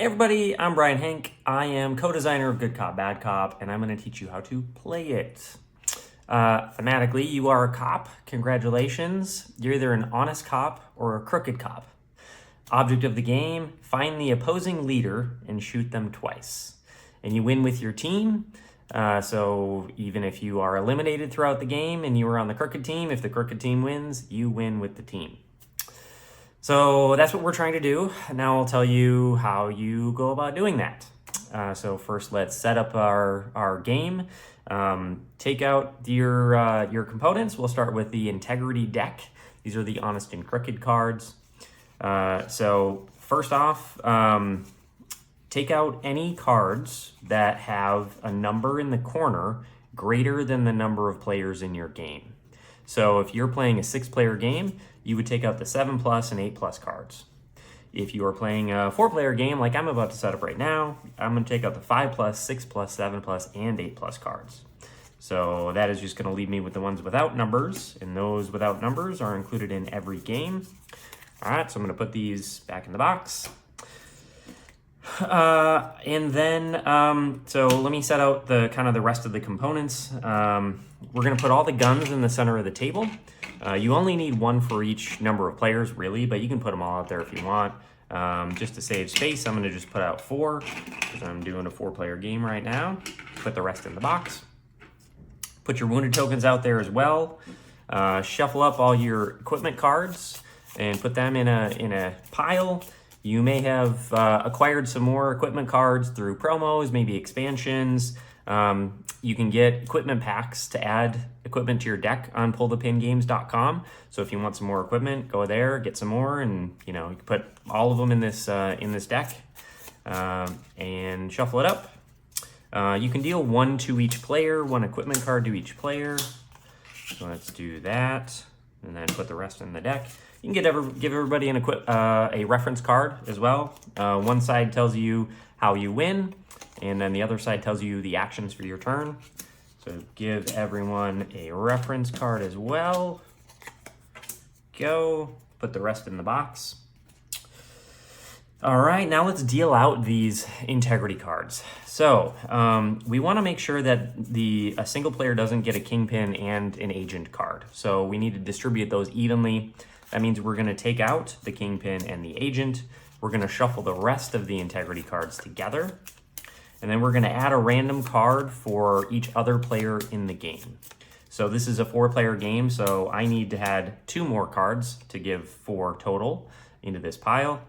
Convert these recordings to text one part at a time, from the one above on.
Hey everybody, I'm Brian Hank. I am co-designer of Good Cop, Bad Cop, and I'm going to teach you how to play it. Thematically, you are a cop. Congratulations. You're either an honest cop or a crooked cop. Object of the game, find the opposing leader and shoot them twice. And you win with your team. So even if you are eliminated throughout the game and you are on the crooked team, if the crooked team wins, you win with the team. So that's what we're trying to do. Now I'll tell you how you go about doing that. So first, let's set up our game. Take out your components. We'll start with the integrity deck. These are the honest and crooked cards. So first off, take out any cards that have a number in the corner greater than the number of players in your game. So if you're playing a 6-player game, you would take out the 7+ and 8+ cards. If you are playing a 4-player game like I'm about to set up right now, I'm going to take out the 5+, 6+, 7+, and 8+ cards. So that is just going to leave me with the ones without numbers, and those without numbers are included in every game. All right, so I'm going to put these back in the box. And then, so let me set out the rest of the components. We're going to put all the guns in the center of the table. You only need one for each number of players, really, but you can put them all out there if you want. Just to save space, I'm going to just put out 4, because I'm doing a 4-player game right now. Put the rest in the box. Put your wounded tokens out there as well. Shuffle up all your equipment cards and put them in a pile. You may have acquired some more equipment cards through promos, maybe expansions. You can get equipment packs to add equipment to your deck on pullthepingames.com. So if you want some more equipment, go there, get some more, and you can put all of them in this deck and shuffle it up. You can deal 1 to each player, 1 equipment card to each player. So let's do that, and then put the rest in the deck. You can give everybody a reference card as well. One side tells you how you win, and then the other side tells you the actions for your turn. So give everyone a reference card as well. Go. Put the rest in the box. All right, now let's deal out these integrity cards. So we want to make sure that a single player doesn't get a kingpin and an agent card. So we need to distribute those evenly. That means we're going to take out the kingpin and the agent. We're going to shuffle the rest of the integrity cards together. And then we're going to add a random card for each other player in the game. So this is a 4-player game, so I need to add 2 more cards to give 4 total into this pile.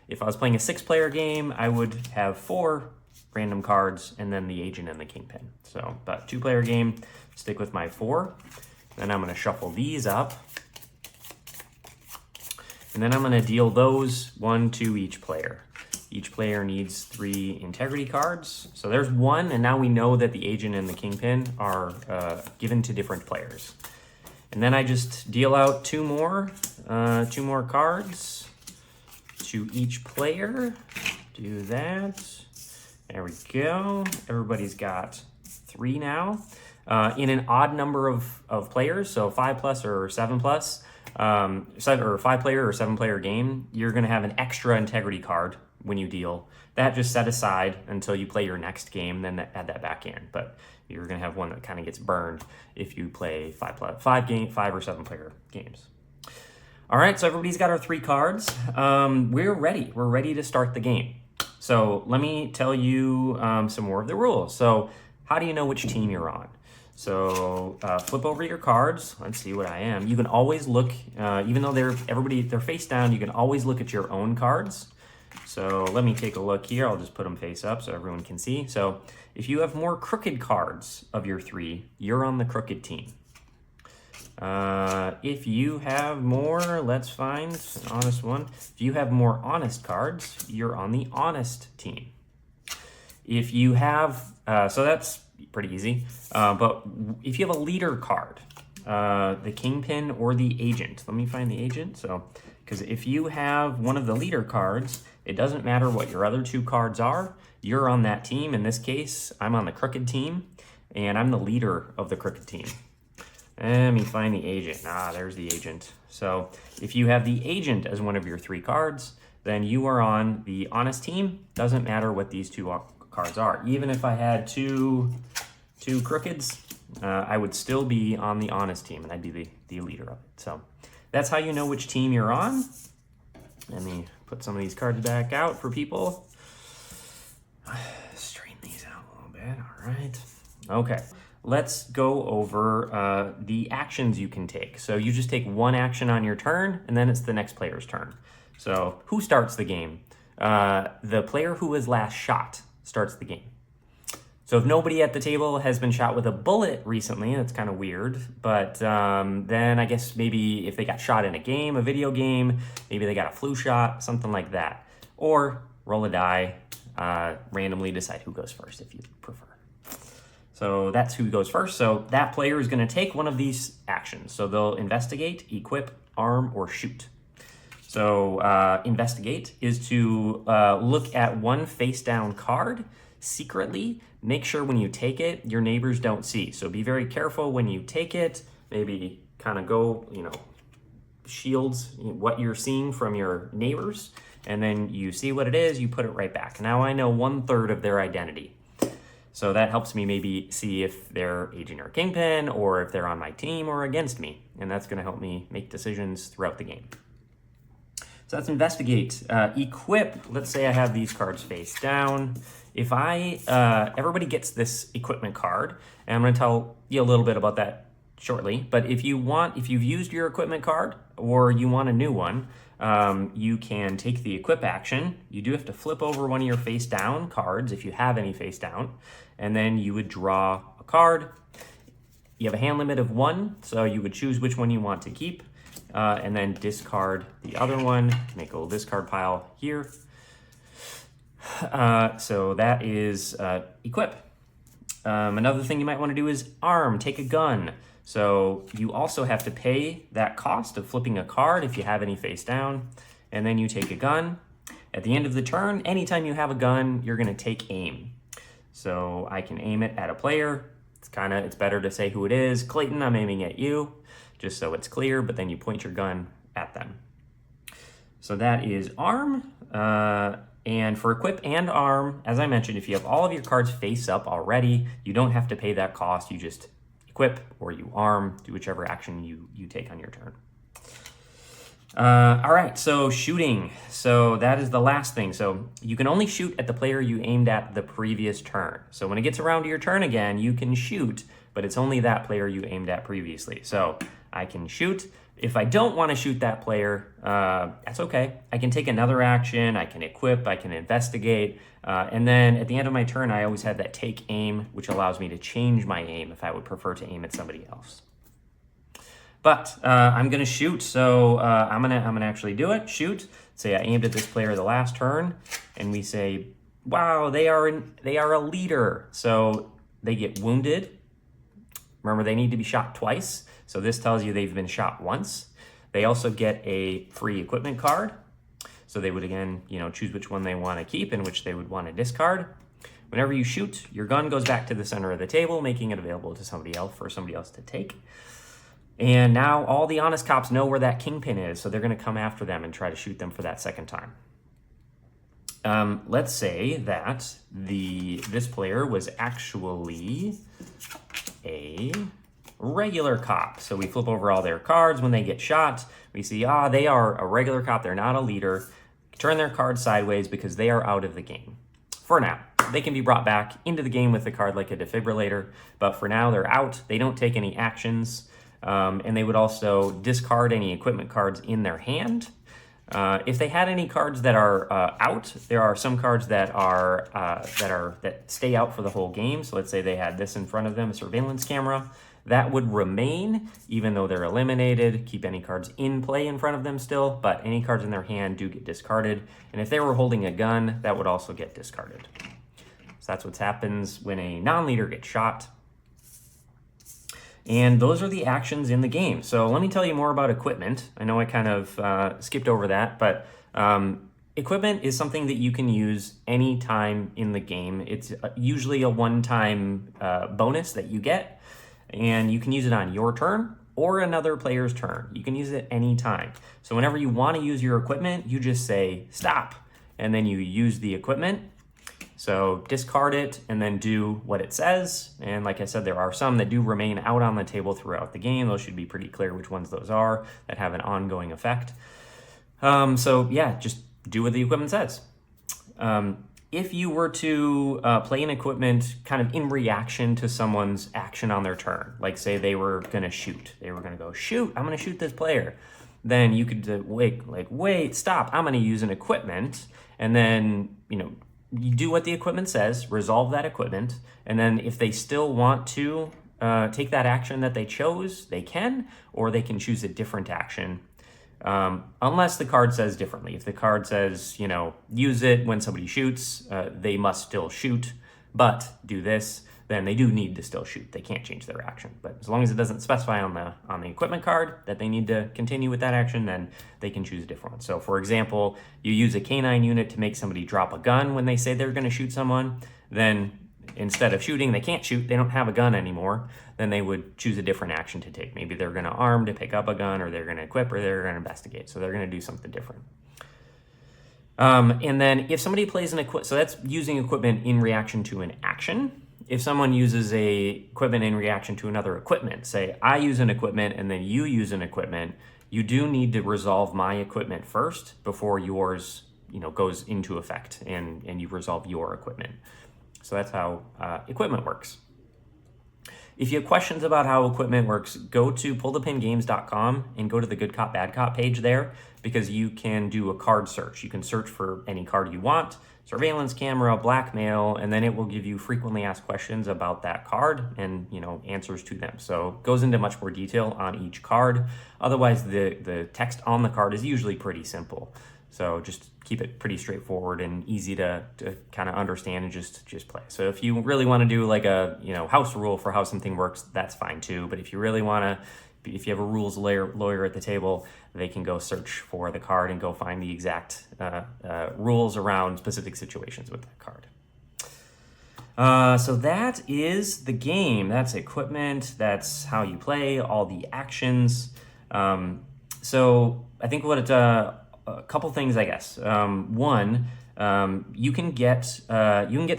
If I was playing a 6-player game, I would have 4 random cards and then the agent and the kingpin. So, but 2-player game, stick with my 4. Then I'm going to shuffle these up. And then I'm going to deal those 1 to each player. Each player needs 3 integrity cards. So there's 1, and now we know that the agent and the kingpin are given to different players. And then I just deal out 2 more cards to each player. Do that. There we go. Everybody's got 3 now. In an odd number of players, so 5+ or 7+, 5-player or 7-player game, you're going to have an extra integrity card when you deal. That just set aside until you play your next game, then add that back in. But you're going to have one that kind of gets burned if you play 5 or 7-player games. All right, so everybody's got our 3 cards. We're ready. We're ready to start the game. So let me tell you some more of the rules. So how do you know which team you're on? So flip over your cards. Let's see what I am. You can always look, even though they're face down, you can always look at your own cards. So let me take a look here. I'll just put them face up so everyone can see. So if you have more crooked cards of your 3, you're on the crooked team. If you have more, let's find an honest one. If you have more honest cards, you're on the honest team. If you have, so that's pretty easy. But if you have a leader card, the kingpin or the agent, let me find the agent. So, because if you have one of the leader cards, it doesn't matter what your other 2 cards are, you're on that team. In this case, I'm on the crooked team, and I'm the leader of the crooked team. Let me find the agent. There's the agent. So if you have the agent as one of your 3 cards, then you are on the honest team. Doesn't matter what these two cards are. Even if I had two crookeds, I would still be on the honest team, and I'd be the leader of it. So that's how you know which team you're on. Let me put some of these cards back out for people. Straighten these out a little bit. All right. Okay. Let's go over the actions you can take. So you just take one action on your turn, and then it's the next player's turn. So who starts the game? The player who was last shot starts the game. So if nobody at the table has been shot with a bullet recently, that's kind of weird, but then I guess maybe if they got shot in a game, a video game, maybe they got a flu shot, something like that. Or roll a die, randomly decide who goes first if you prefer. So that's who goes first. So that player is going to take one of these actions. So they'll investigate, equip, arm, or shoot. So investigate is to look at one face down card secretly. Make sure when you take it, your neighbors don't see. So be very careful when you take it. Maybe kind of go, shields what you're seeing from your neighbors. And then you see what it is, you put it right back. Now I know 1/3 of their identity. So that helps me maybe see if they're agent or kingpin, or if they're on my team or against me. And that's going to help me make decisions throughout the game. So that's investigate. Equip, let's say I have these cards face down. If everybody gets this equipment card, and I'm going to tell you a little bit about that shortly, but if you've used your equipment card or you want a new one, you can take the equip action. You do have to flip over one of your face down cards if you have any face down, and then you would draw a card. You have a hand limit of 1, so you would choose which one you want to keep. And then discard the other one, make a little discard pile here. So that is equip. Another thing you might want to do is arm, take a gun. So you also have to pay that cost of flipping a card if you have any face down, and then you take a gun. At the end of the turn, anytime you have a gun, you're going to take aim. So I can aim it at a player. It's better to say who it is. Clayton, I'm aiming at you, just so it's clear, but then you point your gun at them. So that is arm. And for equip and arm, as I mentioned, if you have all of your cards face up already, you don't have to pay that cost. You just equip or you arm, do whichever action you take on your turn. All right, so shooting. So that is the last thing. So you can only shoot at the player you aimed at the previous turn. So when it gets around to your turn again, you can shoot, but it's only that player you aimed at previously. So I can shoot. If I don't want to shoot that player, that's okay. I can take another action, I can equip, I can investigate, and then at the end of my turn, I always have that take aim, which allows me to change my aim if I would prefer to aim at somebody else. But I'm gonna shoot, so I'm gonna actually do it. Shoot. Say I aimed at this player the last turn, and we say, wow, they are a leader, so they get wounded. Remember, they need to be shot twice. So this tells you they've been shot once. They also get a free equipment card. So they would, again, choose which one they want to keep and which they would want to discard. Whenever you shoot, your gun goes back to the center of the table, making it available to somebody else for somebody else to take. And now all the honest cops know where that kingpin is, so they're going to come after them and try to shoot them for that second time. Let's say that this player was actually a regular cop. So we flip over all their cards. When they get shot, we see, they are a regular cop. They're not a leader. Turn their card sideways because they are out of the game. For now, they can be brought back into the game with a card like a defibrillator, but for now they're out. They don't take any actions, and they would also discard any equipment cards in their hand. If they had any cards that are out, there are some cards that stay out for the whole game. So let's say they had this in front of them, a surveillance camera. That would remain, even though they're eliminated. Keep any cards in play in front of them still, but any cards in their hand do get discarded. And if they were holding a gun, that would also get discarded. So that's what happens when a non-leader gets shot. And those are the actions in the game. So let me tell you more about equipment. I know I kind of skipped over that, but equipment is something that you can use anytime in the game. It's usually a one-time bonus that you get. And you can use it on your turn, or another player's turn. You can use it anytime. So whenever you want to use your equipment, you just say stop, and then you use the equipment. So discard it and then do what it says. And like I said, there are some that do remain out on the table throughout the game. Those should be pretty clear which ones those are that have an ongoing effect. So yeah, just do what the equipment says. If you were to play an equipment kind of in reaction to someone's action on their turn, like say they were gonna shoot, they were gonna go shoot, I'm gonna shoot this player. Then you could wait, stop, I'm gonna use an equipment, and then, you do what the equipment says, resolve that equipment, and then if they still want to take that action that they chose, they can, or they can choose a different action, unless the card says differently. If the card says, use it when somebody shoots, they must still shoot, but do this, then they do need to still shoot. They can't change their action. But as long as it doesn't specify on the equipment card that they need to continue with that action, then they can choose a different one. So for example, you use a canine unit to make somebody drop a gun when they say they're gonna shoot someone, then instead of shooting, they can't shoot, they don't have a gun anymore, then they would choose a different action to take. Maybe they're gonna arm to pick up a gun, or they're gonna equip, or they're gonna investigate. So they're gonna do something different. And then if somebody plays an equipment, so that's using equipment in reaction to an action. If someone uses a equipment in reaction to another equipment, say I use an equipment and then you use an equipment, you do need to resolve my equipment first before yours, goes into effect and you resolve your equipment. So that's how equipment works. If you have questions about how equipment works, go to pullthepingames.com and go to the Good Cop, Bad Cop page there, because you can do a card search. You can search for any card you want, surveillance camera, blackmail, and then it will give you frequently asked questions about that card and answers to them. So it goes into much more detail on each card. Otherwise, the text on the card is usually pretty simple. So just keep it pretty straightforward and easy to kind of understand and just play. So if you really want to do like a house rule for how something works, that's fine too. But if you really want to, if you have a rules lawyer at the table, they can go search for the card and go find the exact rules around specific situations with that card. So that is the game. That's equipment. That's how you play, all the actions. So I think a couple things, I guess. One, you can get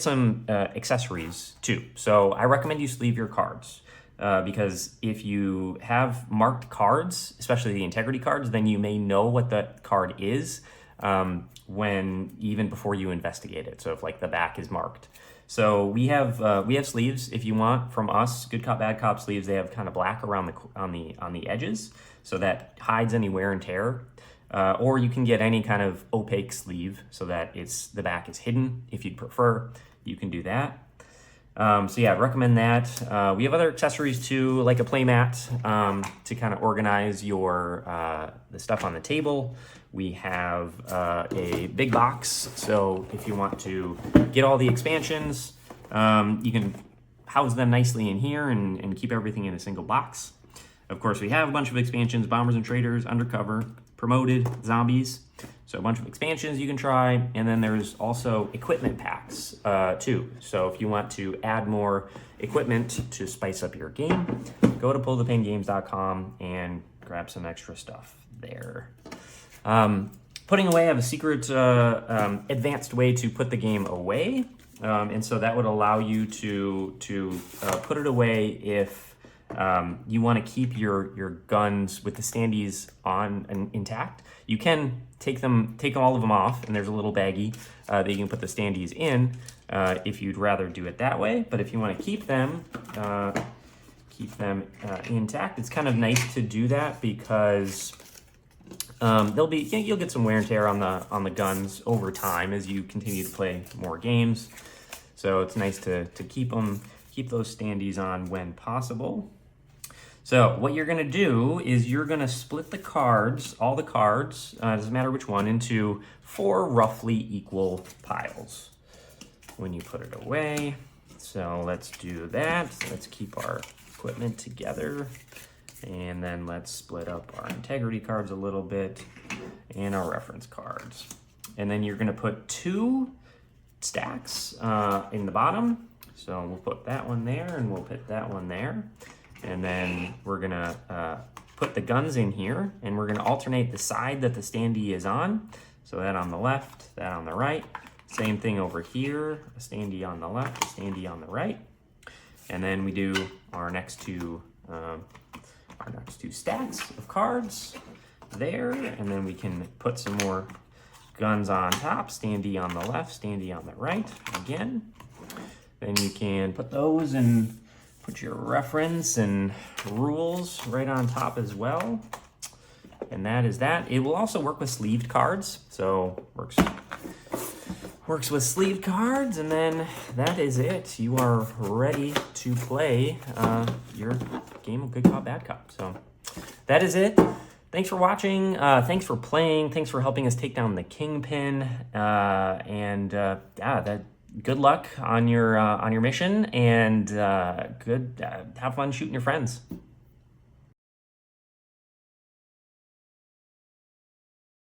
some accessories too. So I recommend you sleeve your cards. Because if you have marked cards, especially the integrity cards, then you may know what the card is even before you investigate it. So if like the back is marked. So we have sleeves if you want from us, Good Cop, Bad Cop sleeves. They have kind of black around on the edges, so that hides any wear and tear. Or you can get any kind of opaque sleeve so that the back is hidden. If you'd prefer, you can do that. So yeah, I'd recommend that. We have other accessories too, like a play mat to kind of organize the stuff on the table. We have a big box, so if you want to get all the expansions, you can house them nicely in here and keep everything in a single box. Of course, we have a bunch of expansions: Bombers and Traders, Undercover, Promoted, Zombies. So a bunch of expansions you can try, and then there's also equipment packs too. So if you want to add more equipment to spice up your game, go to pullthepingames.com and grab some extra stuff there. Putting away, I have a secret advanced way to put the game away, and so that would allow you to put it away if you want to keep your guns with the standees on and intact. You can take all of them off, and there's a little baggie that you can put the standees in if you'd rather do it that way. But if you want to keep them intact, it's kind of nice to do that because you'll get some wear and tear on the guns over time as you continue to play more games. So it's nice to keep those standees on when possible. So what you're going to do is you're going to split the cards, all the cards, doesn't matter which one, into 4 roughly equal piles when you put it away. So let's do that. Let's keep our equipment together. And then let's split up our integrity cards a little bit and our reference cards. And then you're going to put 2 stacks in the bottom. So we'll put that one there and we'll put that one there. And then we're gonna put the guns in here, and we're gonna alternate the side that the standee is on. So that on the left, that on the right. Same thing over here, a standee on the left, a standee on the right. And then we do our next two stacks of cards there, and then we can put some more guns on top, standee on the left, standee on the right again. Then you can put those and put your reference and rules right on top as well. And that is that. It will also work with sleeved cards, so works with sleeved cards, and then that is it. You are ready to play your game of Good Cop, Bad Cop. So that is it. Thanks for watching. Thanks for playing. Thanks for helping us take down the Kingpin. Good luck on your mission, and have fun shooting your friends.